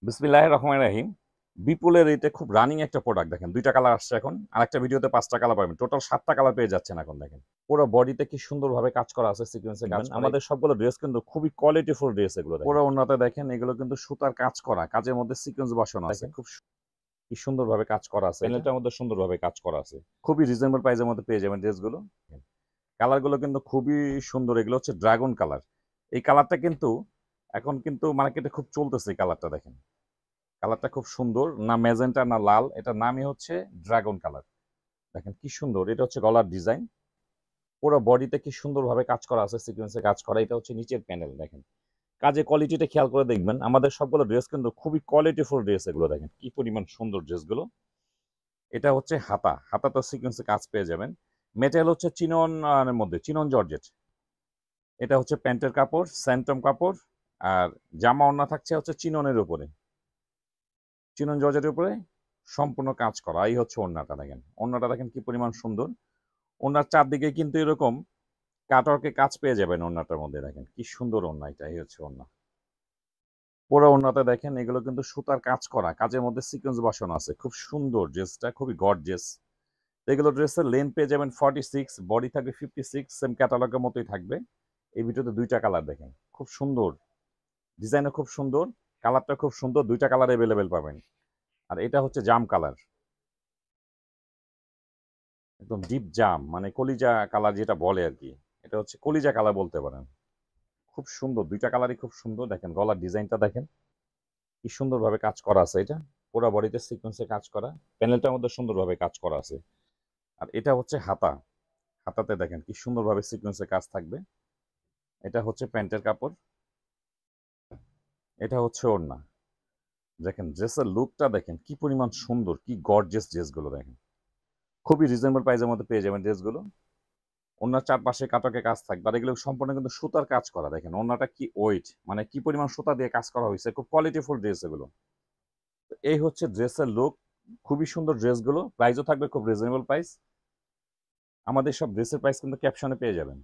বিসমিল্লাহির রহমানির রহিম। বিপুলের এটা খুব রানিং একটা প্রোডাক্ট। দেখেন ২ টা কালার আসছে এখন। আরেকটা ভিডিওতে ৫ টা কালার পাবেন। টোটাল ৭ টা কালার পেয়ে যাচ্ছেন এখন দেখেন। পুরো বডিতে কি সুন্দরভাবে কাজ করা আছে, সিকোয়েন্সে কাজ করা। আমাদের সবগুলো ড্রেস কিন্তু খুবই কোয়ালিটিফুল ড্রেস এগুলো দেখেন। পুরো ওড়নাতে দেখেন এগুলো কিন্তু সুতার কাজ করা, কাজের মধ্যে সিকোয়েন্স বসানো আছে। খুব কি সুন্দরভাবে কাজ করা আছে। প্যানেলটার মধ্যে সুন্দরভাবে কাজ করা আছে। খুবই রিজনেবল প্রাইসের মধ্যে পেয়ে যাবেন ড্রেসগুলো। কালারগুলো কিন্তু খুবই সুন্দর। এগুলো হচ্ছে ড্রাগন কালার। এই কালারটা কিন্তু এখন কিন্তু মার্কেটে খুব চলতেছে এই কালারটা দেখেন। কালারটা খুব সুন্দর, না ম্যাজেন্টা না লাল, এটার নামই হচ্ছে ড্রাগন কালার। দেখেন কি সুন্দর, এটা হচ্ছে গলার ডিজাইন। পুরো বডিতে কি সুন্দরভাবে কাজ করা আছে, সিকোয়েন্সে কাজ করা। এটা হচ্ছে নিচের প্যানেল দেখেন। কাজে কোয়ালিটিটা খেয়াল করে দেখবেন, আমাদের সবগুলো ড্রেস কিন্তু খুবই কোয়ালিটিফুল ড্রেস এগুলো দেখেন কি পরিমাণ সুন্দর ড্রেসগুলো। এটা হচ্ছে হাতা, হাতাটা সিকোয়েন্সে কাজ পেয়ে যাবেন। মেটেরিয়াল হচ্ছে চিনন মধ্যে চিনন জর্জেট। এটা হচ্ছে প্যান্টের কাপড়, স্যান্টম কাপড়। আর জামা ওড়না থাকছে হচ্ছে চিননের উপরে, চিনন জর্জেটের উপরে সম্পূর্ণ কাজ করা। এই হচ্ছে ওড়নাটা দেখেন, ওড়নাটা দেখেন কি পরিমাণ সুন্দর। ওড়নার চারদিকে কিন্তু এরকম কাটওয়ার্কে কাজ পেয়ে যাবেন ওড়নাটার মধ্যে। দেখেন কি সুন্দর ওড়না, এটা এই হচ্ছে ওড়না। পুরো ওড়নাতে দেখেন এগুলো কিন্তু সুতার কাজ করা, কাজের মধ্যে সিকোয়েন্স বসানো আছে। খুব সুন্দর ড্রেসটা, খুবই গর্জিয়াস। এগুলো ড্রেসের লেন্থ পেয়ে যাবেন 46, বডি থাকবে 56, সেম ক্যাটালগের মতোই থাকবে। এই ভিডিওতে ২ টা কালার দেখেন, খুব সুন্দর ডিজাইনও, খুব সুন্দর কালারটা, খুব সুন্দর। ২ টা কালার অ্যাভেলেবেল পাবেন। আর এটা হচ্ছে জাম কালার, একদম ডিপ জাম, মানে কলিজা কালার যেটা বলে আর কি। এটা হচ্ছে কলিজা কালার বলতে পারেন। খুব সুন্দর, ২ টা কালারই খুব সুন্দর। দেখেন গলার ডিজাইনটা দেখেন কি সুন্দরভাবে কাজ করা আছে। এটা পুরো বডিতে সিকোয়েন্সে কাজ করা, প্যানেলটার মধ্যে সুন্দরভাবে কাজ করা আছে। আর এটা হচ্ছে হাতা, হাতাতে দেখেন কি সুন্দরভাবে সিকোয়েন্সে কাজ থাকবে। এটা হচ্ছে প্যান্টের কাপড়, এটা হচ্ছে ওড়না। দেখেন ড্রেসের লুকটা দেখেন কি পরিমাণ সুন্দর, কি গর্জিয়াস ড্রেসগুলো দেখেন। খুবই রিজনেবল প্রাইসের মধ্যে পেয়ে যাবেন ড্রেসগুলো। ওনার চারপাশে কাটকে কাজ থাকবে, আর এগুলো সম্পূর্ণ কিন্তু সুতার কাজ করা। দেখেন ওনাটা কি ওয়েট, মানে কি পরিমাণ সুতা দিয়ে কাজ করা হয়েছে। খুব কোয়ালিটিফুল ড্রেস এগুলো। তো এই হচ্ছে ড্রেসের লুক, খুবই সুন্দর ড্রেসগুলো। প্রাইসও থাকবে খুব রিজনেবল প্রাইস। আমাদের সব ড্রেসের প্রাইস কিন্তু ক্যাপশনে পেয়ে যাবেন।